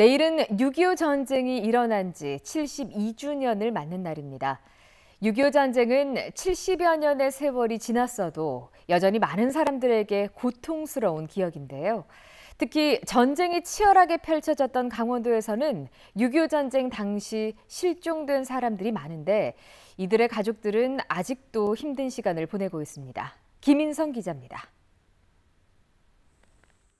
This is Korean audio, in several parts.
내일은 6.25 전쟁이 일어난 지 72주년을 맞는 날입니다. 6.25 전쟁은 70여 년의 세월이 지났어도 여전히 많은 사람들에게 고통스러운 기억인데요. 특히 전쟁이 치열하게 펼쳐졌던 강원도에서는 6.25 전쟁 당시 실종된 사람들이 많은데 이들의 가족들은 아직도 힘든 시간을 보내고 있습니다. 김인성 기자입니다.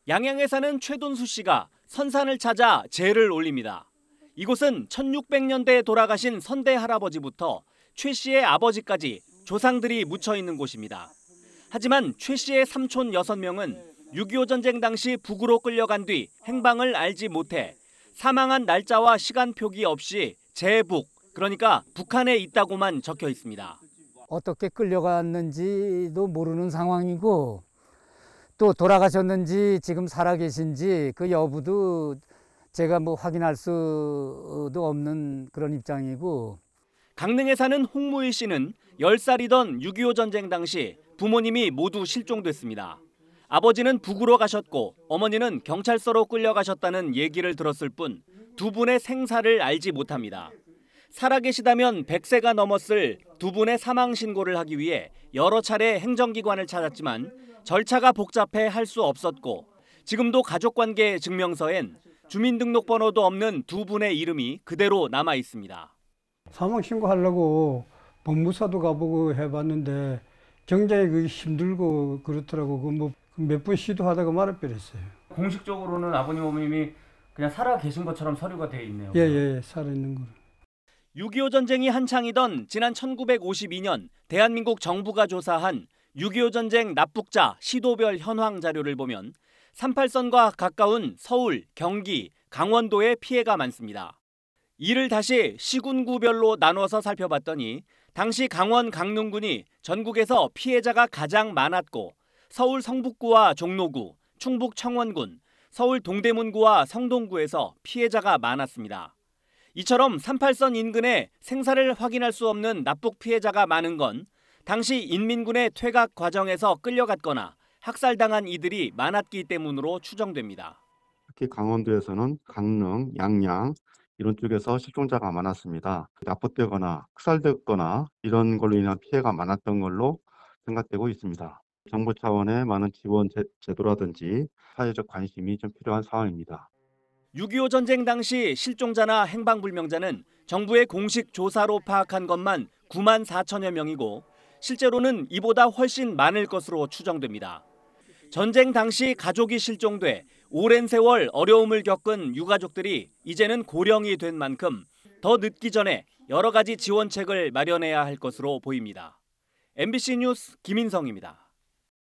양양에 사는 최돈수 씨가 선산을 찾아 제를 올립니다. 이곳은 1600년대에 돌아가신 선대 할아버지부터 최 씨의 아버지까지 조상들이 묻혀 있는 곳입니다. 하지만 최 씨의 삼촌 6명은 6.25 전쟁 당시 북으로 끌려간 뒤 행방을 알지 못해 사망한 날짜와 시간 표기 없이 제북, 그러니까 북한에 있다고만 적혀 있습니다. 어떻게 끌려갔는지도 모르는 상황이고 또 돌아가셨는지 지금 살아계신지 그 여부도 제가 확인할 수도 없는 그런 입장이고. 강릉에 사는 홍무일 씨는 10살이던 6.25 전쟁 당시 부모님이 모두 실종됐습니다. 아버지는 북으로 가셨고 어머니는 경찰서로 끌려가셨다는 얘기를 들었을 뿐 두 분의 생사를 알지 못합니다. 살아계시다면 100세가 넘었을 두 분의 사망 신고를 하기 위해 여러 차례 행정기관을 찾았지만 절차가 복잡해 할 수 없었고 지금도 가족관계 증명서엔 주민등록번호도 없는 두 분의 이름이 그대로 남아 있습니다. 사망 신고하려고 법무사도 가보고 해봤는데 굉장히 그게 힘들고 그렇더라고. 몇 번 시도하다가 말을 뻔했어요. 공식적으로는 아버님 어머님이 그냥 살아 계신 것처럼 서류가 되어 있네요. 예, 살아있는 거. 6.25 전쟁이 한창이던 지난 1952년 대한민국 정부가 조사한 6.25 전쟁 납북자 시도별 현황 자료를 보면 38선과 가까운 서울, 경기, 강원도에 피해가 많습니다. 이를 다시 시군구별로 나눠서 살펴봤더니 당시 강원 강릉군이 전국에서 피해자가 가장 많았고 서울 성북구와 종로구, 충북 청원군, 서울 동대문구와 성동구에서 피해자가 많았습니다. 이처럼 38선 인근에 생사를 확인할 수 없는 납북 피해자가 많은 건 당시 인민군의 퇴각 과정에서 끌려갔거나 학살당한 이들이 많았기 때문으로 추정됩니다. 특히 강원도에서는 강릉, 양양 이런 쪽에서 실종자가 많았습니다. 납북되거나 학살됐거나 이런 걸로 인한 피해가 많았던 걸로 생각되고 있습니다. 정부 차원의 많은 지원 제도라든지 사회적 관심이 좀 필요한 상황입니다. 6.25 전쟁 당시 실종자나 행방불명자는 정부의 공식 조사로 파악한 것만 9만 4천여 명이고 실제로는 이보다 훨씬 많을 것으로 추정됩니다. 전쟁 당시 가족이 실종돼 오랜 세월 어려움을 겪은 유가족들이 이제는 고령이 된 만큼 더 늦기 전에 여러 가지 지원책을 마련해야 할 것으로 보입니다. MBC 뉴스 김인성입니다.